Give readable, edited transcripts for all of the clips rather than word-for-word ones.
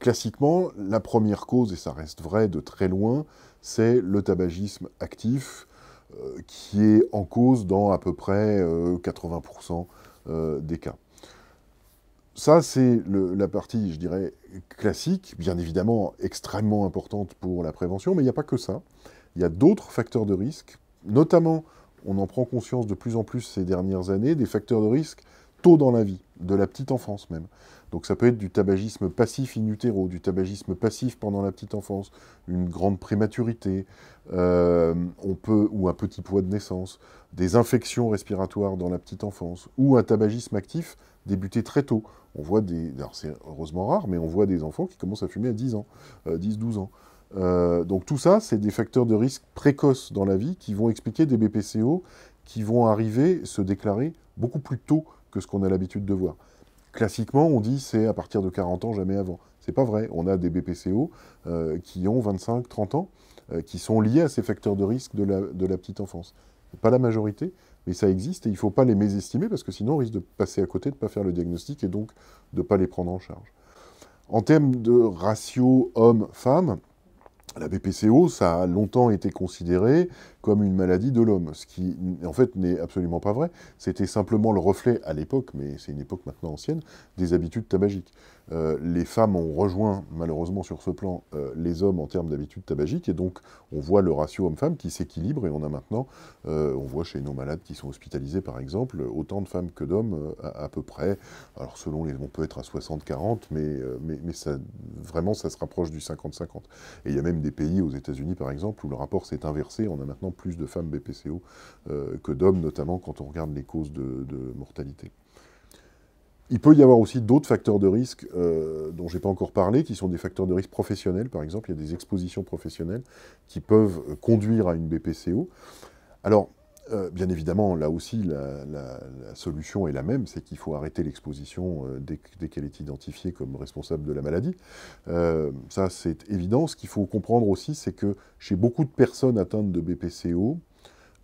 classiquement, la première cause, et ça reste vrai de très loin, c'est le tabagisme actif, qui est en cause dans à peu près 80% des cas. Ça, c'est la partie, je dirais, classique, bien évidemment extrêmement importante pour la prévention, mais il n'y a pas que ça. Il y a d'autres facteurs de risque, notamment, on en prend conscience de plus en plus ces dernières années, des facteurs de risque tôt dans la vie, de la petite enfance même. Donc ça peut être du tabagisme passif in utero, du tabagisme passif pendant la petite enfance, une grande prématurité, ou un petit poids de naissance, des infections respiratoires dans la petite enfance, ou un tabagisme actif débuté très tôt. On voit alors c'est heureusement rare, mais on voit des enfants qui commencent à fumer à 10 ans, 10-12 ans. Donc tout ça, c'est des facteurs de risque précoces dans la vie qui vont expliquer des BPCO qui vont arriver, se déclarer beaucoup plus tôt que ce qu'on a l'habitude de voir. Classiquement, on dit c'est à partir de 40 ans, jamais avant. C'est pas vrai. On a des BPCO qui ont 25-30 ans, qui sont liés à ces facteurs de risque de la petite enfance. Pas la majorité, mais ça existe et il ne faut pas les mésestimer parce que sinon on risque de passer à côté, de ne pas faire le diagnostic et donc de ne pas les prendre en charge. En termes de ratio homme-femme, la BPCO, ça a longtemps été considéré comme une maladie de l'homme, ce qui, en fait, n'est absolument pas vrai. C'était simplement le reflet, à l'époque, mais c'est une époque maintenant ancienne, des habitudes tabagiques. Les femmes ont rejoint, malheureusement sur ce plan, les hommes en termes d'habitudes tabagiques, et donc on voit le ratio homme-femme qui s'équilibre, et on a maintenant, on voit chez nos malades qui sont hospitalisés, par exemple, autant de femmes que d'hommes, à peu près. Alors selon on peut être à 60-40, mais ça, vraiment, ça se rapproche du 50-50. Et il y a même des pays, aux États-Unis par exemple, où le rapport s'est inversé. On a maintenant plus de femmes BPCO que d'hommes, notamment quand on regarde les causes de mortalité. Il peut y avoir aussi d'autres facteurs de risque dont je n'ai pas encore parlé, qui sont des facteurs de risque professionnels. Par exemple, il y a des expositions professionnelles qui peuvent conduire à une BPCO. Alors, bien évidemment, là aussi, la solution est la même, c'est qu'il faut arrêter l'exposition dès qu'elle est identifiée comme responsable de la maladie. Ça, c'est évident. Ce qu'il faut comprendre aussi, c'est que chez beaucoup de personnes atteintes de BPCO,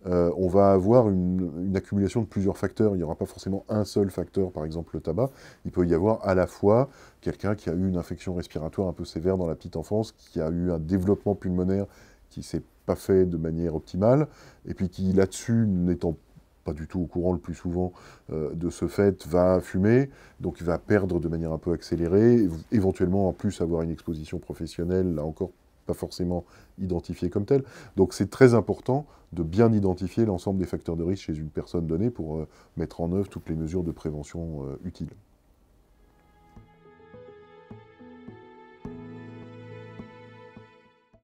on va avoir une accumulation de plusieurs facteurs. Il n'y aura pas forcément un seul facteur, par exemple le tabac. Il peut y avoir à la fois quelqu'un qui a eu une infection respiratoire un peu sévère dans la petite enfance, qui a eu un développement pulmonaire qui ne s'est pas fait de manière optimale, et puis qui, là-dessus, n'étant pas du tout au courant le plus souvent de ce fait, va fumer, donc il va perdre de manière un peu accélérée, éventuellement en plus avoir une exposition professionnelle, là encore pas forcément identifiée comme telle. Donc c'est très important de bien identifier l'ensemble des facteurs de risque chez une personne donnée pour mettre en œuvre toutes les mesures de prévention utiles.